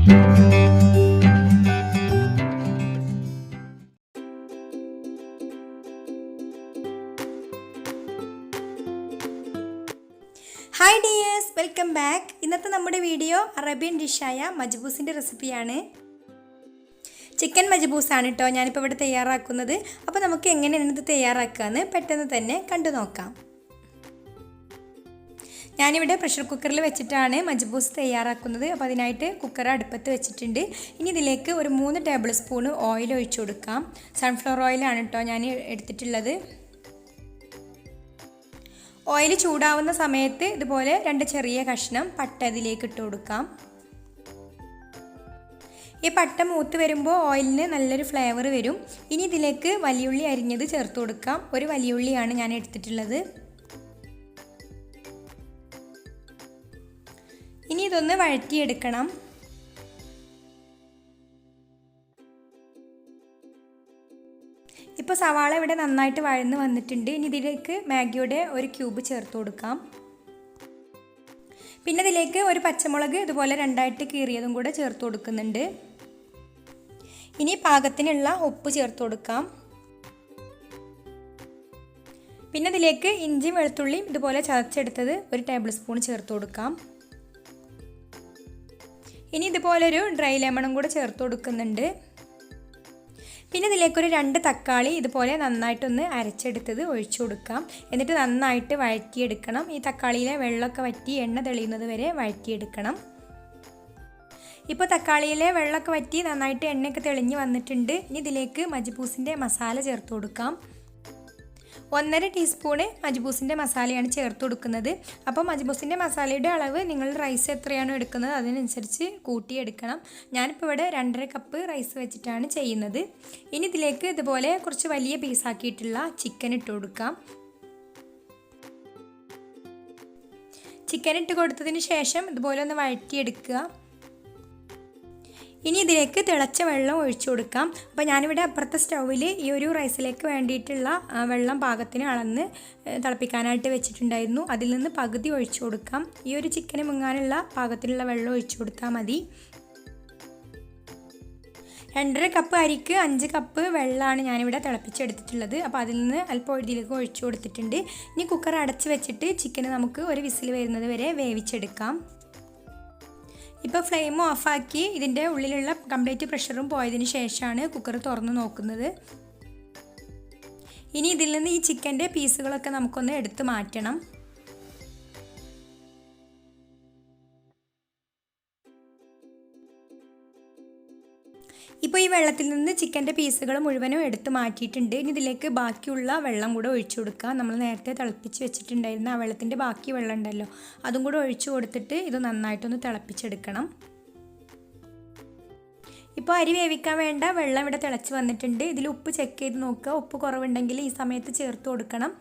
Hi dears, welcome back. ഇന്നത്തെ നമ്മുടെ video Arabian ഡിഷായ മജ്ബൂസിൻ്റെ റെസിപ്പിയാണ്. ചിക്കൻ മജ്ബൂസാണ് കേട്ടോ ഞാനിപ്പോൾ ഇവിടെ തയ്യാറാക്കുന്നത്. അപ്പോൾ നമുക്ക് എങ്ങനെയാണ് ഇത് തയ്യാറാക്കാമെന്ന് പെട്ടെന്ന് തന്നെ കണ്ടു നോക്കാം. ഞാനിവിടെ പ്രഷർ കുക്കറിൽ വെച്ചിട്ടാണ് മജ്ബൂസ് തയ്യാറാക്കുന്നത്. അപ്പോൾ അതിനായിട്ട് കുക്കർ അടുപ്പത്ത് വെച്ചിട്ടുണ്ട്. ഇനി ഇതിലേക്ക് ഒരു 3 ടേബിൾ സ്പൂൺ ഓയിൽ ഒഴിച്ചു കൊടുക്കാം. സൺഫ്ലവർ ഓയിലാണ് കേട്ടോ ഞാൻ എടുത്തിട്ടുള്ളത്. ഓയിൽ ചൂടാവുന്ന സമയത്ത് ഇതുപോലെ 2 ചെറിയ കഷ്ണം പട്ട ഇതിലേക്ക് ഇട്ട് കൊടുക്കാം. ഈ പട്ട മൂത്ത് വരുമ്പോൾ ഓയിലിന് നല്ലൊരു ഫ്ലേവർ വരും. ഇനി ഇതിലേക്ക് വലിയുള്ളി അരിഞ്ഞത് ചേർത്ത് കൊടുക്കാം. ഒരു വലിയുള്ളിയാണ് ഞാൻ എടുത്തിട്ടുള്ളത്. ഇനി ഇതൊന്ന് വഴറ്റിയെടുക്കണം. ഇപ്പോൾ സവാള ഇവിടെ നന്നായിട്ട് വഴന്ന് വന്നിട്ടുണ്ട്. ഇനി ഇതിലേക്ക് മാഗിയുടെ ഒരു ക്യൂബ് ചേർത്ത് കൊടുക്കാം. പിന്നെ ഇതിലേക്ക് ഒരു പച്ചമുളക് ഇതുപോലെ 2ആയിട്ട് കീറിയതും കൂടെ ചേർത്ത് കൊടുക്കുന്നുണ്ട്. ഇനി പാകത്തിനുള്ള ഉപ്പ് ചേർത്ത് കൊടുക്കാം. പിന്നെ ഇതിലേക്ക് ഇഞ്ചി വെളുത്തുള്ളിയും ഇതുപോലെ ചതച്ചെടുത്തത് 1 ടേബിൾ സ്പൂൺ ചേർത്ത് കൊടുക്കാം. ഇനി ഇതുപോലൊരു ഡ്രൈ ലെമണും കൂടെ ചേർത്ത് കൊടുക്കുന്നുണ്ട്. പിന്നെ ഇതിലേക്കൊരു 2 തക്കാളി ഇതുപോലെ നന്നായിട്ടൊന്ന് അരച്ചെടുത്തത് ഒഴിച്ചു കൊടുക്കാം. എന്നിട്ട് നന്നായിട്ട് വഴറ്റിയെടുക്കണം. ഈ തക്കാളിയിലെ വെള്ളമൊക്കെ വറ്റി എണ്ണ തെളിയുന്നത് വരെ വഴറ്റിയെടുക്കണം. ഇപ്പോൾ തക്കാളിയിലെ വെള്ളമൊക്കെ വറ്റി നന്നായിട്ട് എണ്ണയൊക്കെ തെളിഞ്ഞ് വന്നിട്ടുണ്ട്. ഇനി ഇതിലേക്ക് മജ്ബൂസിൻ്റെ മസാല ചേർത്ത് കൊടുക്കാം. 1.5 ടീസ്പൂണ് മജ്ബൂസിൻ്റെ മസാലയാണ് ചേർത്ത് കൊടുക്കുന്നത്. അപ്പോൾ മജ്ബൂസിൻ്റെ മസാലയുടെ അളവ് നിങ്ങൾ റൈസ് എത്രയാണോ എടുക്കുന്നത് അതിനനുസരിച്ച് കൂട്ടിയെടുക്കണം. ഞാനിപ്പോൾ ഇവിടെ 2.5 കപ്പ് റൈസ് വെച്ചിട്ടാണ് ചെയ്യുന്നത്. ഇനി ഇതിലേക്ക് ഇതുപോലെ കുറച്ച് വലിയ പീസാക്കിയിട്ടുള്ള ചിക്കൻ ഇട്ട് കൊടുക്കാം. ചിക്കൻ ഇട്ട് കൊടുത്തതിന് ശേഷം ഇതുപോലെ ഒന്ന് വഴറ്റിയെടുക്കുക. ഇനി ഇതിലേക്ക് തിളച്ച വെള്ളം ഒഴിച്ചു കൊടുക്കാം. അപ്പോൾ ഞാനിവിടെ അപ്പുറത്തെ സ്റ്റൗവിൽ ഈ ഒരു റൈസിലേക്ക് വേണ്ടിയിട്ടുള്ള വെള്ളം പാകത്തിന് അളന്ന് തിളപ്പിക്കാനായിട്ട് വെച്ചിട്ടുണ്ടായിരുന്നു. അതിൽ നിന്ന് പകുതി ഒഴിച്ചു കൊടുക്കാം. ഈ ഒരു ചിക്കന് മുങ്ങാനുള്ള പാകത്തിലുള്ള വെള്ളം ഒഴിച്ചു കൊടുത്താൽ മതി. 2.5 കപ്പ് അരിക്ക് 5 കപ്പ് വെള്ളമാണ് ഞാനിവിടെ തിളപ്പിച്ചെടുത്തിട്ടുള്ളത്. അപ്പോൾ അതിൽ നിന്ന് അല്പം ഇതിലേക്ക് ഒഴിച്ചു കൊടുത്തിട്ടുണ്ട്. ഇനി കുക്കർ അടച്ച് വെച്ചിട്ട് ചിക്കന് നമുക്ക് ഒരു വിസിൽ വരുന്നത് വരെ വേവിച്ചെടുക്കാം. ഇപ്പോൾ ഫ്ലെയിം ഓഫാക്കി ഇതിൻ്റെ ഉള്ളിലുള്ള കംപ്ലീറ്റ് പ്രഷറും പോയതിന് ശേഷമാണ് കുക്കർ തുറന്ന് നോക്കുന്നത്. ഇനി ഇതിൽ നിന്ന് ഈ ചിക്കൻ്റെ പീസുകളൊക്കെ നമുക്കൊന്ന് എടുത്ത് മാറ്റണം. ഇപ്പോൾ ഈ വെള്ളത്തിൽ നിന്ന് ചിക്കൻ്റെ പീസുകൾ മുഴുവനും എടുത്ത് മാറ്റിയിട്ടുണ്ട്. ഇനി ഇതിലേക്ക് ബാക്കിയുള്ള വെള്ളം കൂടെ ഒഴിച്ചു കൊടുക്കുക. നമ്മൾ നേരത്തെ തിളപ്പിച്ച് വെച്ചിട്ടുണ്ടായിരുന്ന ആ വെള്ളത്തിൻ്റെ ബാക്കി വെള്ളം ഉണ്ടല്ലോ, അതും കൂടെ ഒഴിച്ചു കൊടുത്തിട്ട് ഇത് നന്നായിട്ടൊന്ന് തിളപ്പിച്ചെടുക്കണം. ഇപ്പോൾ അരി വേവിക്കാൻ വേണ്ട വെള്ളം ഇവിടെ തിളച്ച് വന്നിട്ടുണ്ട്. ഇതിൽ ഉപ്പ് ചെക്ക് ചെയ്ത് നോക്കുക. ഉപ്പ് കുറവുണ്ടെങ്കിൽ ഈ സമയത്ത് ചേർത്ത് കൊടുക്കണം.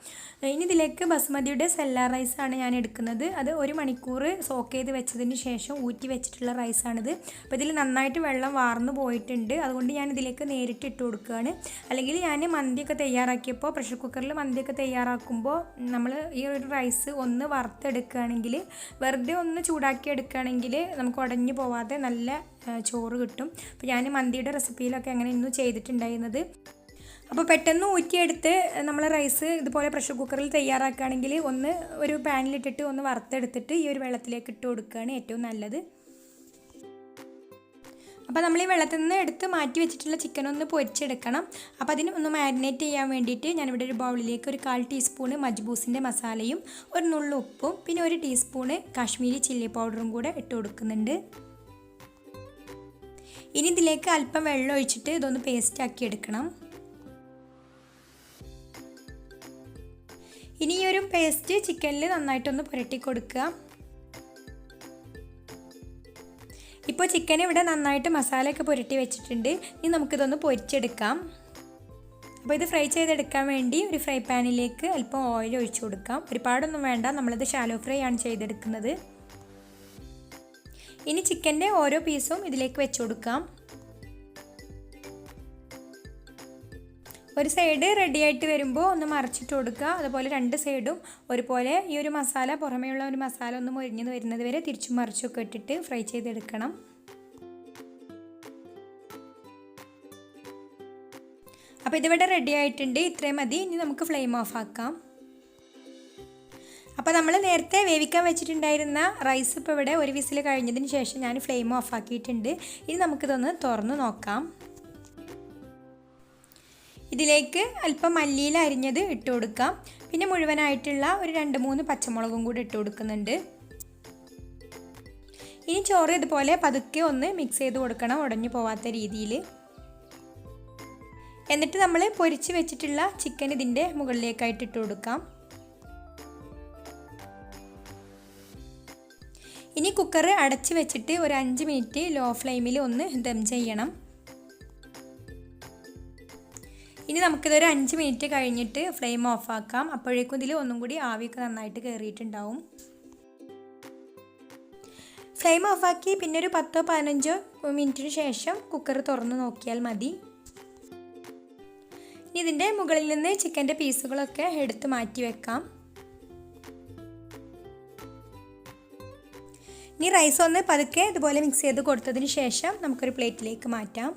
ഇനി ഇതിലേക്ക് ബസ്മതിയുടെ സെല്ല റൈസാണ് ഞാൻ എടുക്കുന്നത്. അത് 1 മണിക്കൂർ സോക്ക് ചെയ്ത് വെച്ചതിന് ശേഷം ഊറ്റി വെച്ചിട്ടുള്ള റൈസാണിത്. അപ്പോൾ ഇതിൽ നന്നായിട്ട് വെള്ളം വാർന്നു പോയിട്ടുണ്ട്. അതുകൊണ്ട് ഞാൻ ഇതിലേക്ക് നേരിട്ട് ഇട്ട് കൊടുക്കുകയാണ്. അല്ലെങ്കിൽ ഞാൻ മന്തിയൊക്കെ തയ്യാറാക്കിയപ്പോൾ പ്രഷർ കുക്കറിൽ മന്തിയൊക്കെ തയ്യാറാക്കുമ്പോൾ നമ്മൾ ഈ ഒരു റൈസ് ഒന്ന് വറുത്തെടുക്കുകയാണെങ്കിൽ, വെറുതെ ഒന്ന് ചൂടാക്കി എടുക്കുകയാണെങ്കിൽ നമുക്ക് ഉടഞ്ഞു പോവാതെ നല്ല ചോറ് കിട്ടും. അപ്പോൾ ഞാൻ മന്തിയുടെ റെസിപ്പിയിലൊക്കെ അങ്ങനെയൊന്നും ചെയ്തിട്ടുണ്ടായിരുന്നത്. അപ്പോൾ പെട്ടെന്ന് ഊറ്റിയെടുത്ത് നമ്മൾ റൈസ് ഇതുപോലെ പ്രഷർ കുക്കറിൽ തയ്യാറാക്കുകയാണെങ്കിൽ ഒന്ന് ഒരു പാനിലിട്ടിട്ട് ഒന്ന് വറുത്തെടുത്തിട്ട് ഈ ഒരു വെള്ളത്തിലേക്ക് ഇട്ട് കൊടുക്കുകയാണ് ഏറ്റവും നല്ലത്. അപ്പോൾ നമ്മൾ ഈ വെള്ളത്തിൽ നിന്ന് എടുത്ത് മാറ്റി വെച്ചിട്ടുള്ള ചിക്കൻ ഒന്ന് പൊരിച്ചെടുക്കണം. അപ്പോൾ അതിന് ഒന്ന് മാരിനേറ്റ് ചെയ്യാൻ വേണ്ടിയിട്ട് ഞാനിവിടെ ഒരു ബൗളിലേക്ക് ഒരു 1/4 ടീസ്പൂണ് മജ്ബൂസിൻ്റെ മസാലയും ഒരു നുള്ളു ഉപ്പും പിന്നെ 1 ടീസ്പൂണ് കാശ്മീരി ചില്ലി പൗഡറും കൂടെ ഇട്ട് കൊടുക്കുന്നുണ്ട്. ഇനി ഇതിലേക്ക് അല്പം വെള്ളം ഒഴിച്ചിട്ട് ഇതൊന്ന് പേസ്റ്റ് ആക്കി എടുക്കണം. ഇനി ഈ ഒരു പേസ്റ്റ് ചിക്കനിൽ നന്നായിട്ടൊന്ന് പുരട്ടി കൊടുക്കുക. ഇപ്പോൾ ചിക്കൻ ഇവിടെ നന്നായിട്ട് മസാലയൊക്കെ പുരട്ടി വെച്ചിട്ടുണ്ട്. ഇനി നമുക്കിതൊന്ന് പൊരിച്ചെടുക്കാം. അപ്പോൾ ഇത് ഫ്രൈ ചെയ്തെടുക്കാൻ വേണ്ടി ഒരു ഫ്രൈ പാനിലേക്ക് അല്പം ഓയിൽ ഒഴിച്ചു കൊടുക്കാം. ഒരുപാടൊന്നും വേണ്ട, നമ്മളിത് ഷാലോ ഫ്രൈ ആണ് ചെയ്തെടുക്കുന്നത്. ഇനി ചിക്കൻ്റെ ഓരോ പീസും ഇതിലേക്ക് വെച്ച് കൊടുക്കാം. ഒരു സൈഡ് റെഡി ആയിട്ട് വരുമ്പോൾ ഒന്ന് മറിച്ചിട്ട് കൊടുക്കുക. അതുപോലെ 2 സൈഡും ഒരുപോലെ ഈ ഒരു മസാല, പുറമേയുള്ള ഒരു മസാല ഒന്ന് മൊരിഞ്ഞ് വരുന്നത് വരെ തിരിച്ചും മറിച്ചൊക്കെ ഇട്ടിട്ട് ഫ്രൈ ചെയ്തെടുക്കണം. അപ്പോൾ ഇതിവിടെ റെഡി ആയിട്ടുണ്ട്. ഇത്രയും മതി. ഇനി നമുക്ക് ഫ്ലെയിം ഓഫ് ആക്കാം. അപ്പോൾ നമ്മൾ നേരത്തെ വേവിക്കാൻ വെച്ചിട്ടുണ്ടായിരുന്ന റൈസ് ഇപ്പോൾ ഇവിടെ ഒരു വിസിൽ കഴിഞ്ഞതിന് ശേഷം ഞാൻ ഫ്ലെയിം ഓഫ് ആക്കിയിട്ടുണ്ട്. ഇനി നമുക്കിതൊന്ന് തുറന്ന് നോക്കാം. ഇതിലേക്ക് അല്പം മല്ലിയില അരിഞ്ഞത് ഇട്ട് കൊടുക്കാം. പിന്നെ മുഴുവനായിട്ടുള്ള ഒരു 2-3 പച്ചമുളകും കൂടി ഇട്ട് കൊടുക്കുന്നുണ്ട്. ഇനി ചോറ് ഇതുപോലെ പതുക്കെ ഒന്ന് മിക്സ് ചെയ്ത് കൊടുക്കണം, ഉടഞ്ഞു പോവാത്ത രീതിയിൽ. എന്നിട്ട് നമ്മൾ പൊരിച്ച് വെച്ചിട്ടുള്ള ചിക്കൻ ഇതിൻ്റെ മുകളിലേക്കായിട്ട് ഇട്ട് കൊടുക്കാം. ഇനി കുക്കർ അടച്ച് വെച്ചിട്ട് ഒരു 5 മിനിറ്റ് ലോ ഫ്ലെയിമിൽ ഒന്ന് ദം ചെയ്യണം. ഇനി നമുക്കിതൊരു 5 മിനിറ്റ് കഴിഞ്ഞിട്ട് ഫ്ലെയിം ഓഫ് ആക്കാം. അപ്പോഴേക്കും ഇതിൽ ഒന്നും കൂടി ആവിയൊക്കെ നന്നായിട്ട് കയറിയിട്ടുണ്ടാവും. ഫ്ലെയിം ഓഫാക്കി പിന്നെ ഒരു 10-15 മിനിറ്റിന് ശേഷം കുക്കർ തുറന്ന് നോക്കിയാൽ മതി. ഇനി ഇതിൻ്റെ മുകളിൽ നിന്ന് ചിക്കൻ്റെ പീസുകളൊക്കെ എടുത്ത് മാറ്റി വെക്കാം. ഇനി റൈസ് ഒന്ന് പതുക്കെ ഇതുപോലെ മിക്സ് ചെയ്ത് കൊടുത്തതിന് ശേഷം നമുക്കൊരു പ്ലേറ്റിലേക്ക് മാറ്റാം.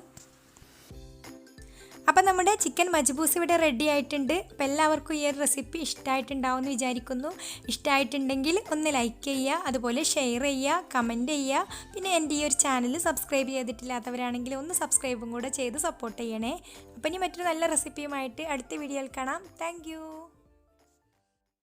അപ്പം നമ്മുടെ ചിക്കൻ മജ്ബൂസ് ഇവിടെ റെഡി ആയിട്ടുണ്ട്. അപ്പോൾ എല്ലാവർക്കും ഈ ഒരു റെസിപ്പി ഇഷ്ടമായിട്ടുണ്ടാവും എന്ന് വിചാരിക്കുന്നു. ഇഷ്ടമായിട്ടുണ്ടെങ്കിൽ ഒന്ന് ലൈക്ക് ചെയ്യുക, അതുപോലെ ഷെയർ ചെയ്യുക, കമൻറ്റ് ചെയ്യുക. പിന്നെ എൻ്റെ ഈ ഒരു ചാനൽ സബ്സ്ക്രൈബ് ചെയ്തിട്ടില്ലാത്തവരാണെങ്കിൽ ഒന്ന് സബ്സ്ക്രൈബും കൂടെ ചെയ്ത് സപ്പോർട്ട് ചെയ്യണേ. അപ്പം ഇനി മറ്റൊരു നല്ല റെസിപ്പിയുമായിട്ട് അടുത്ത വീഡിയോയിൽ കാണാം. താങ്ക്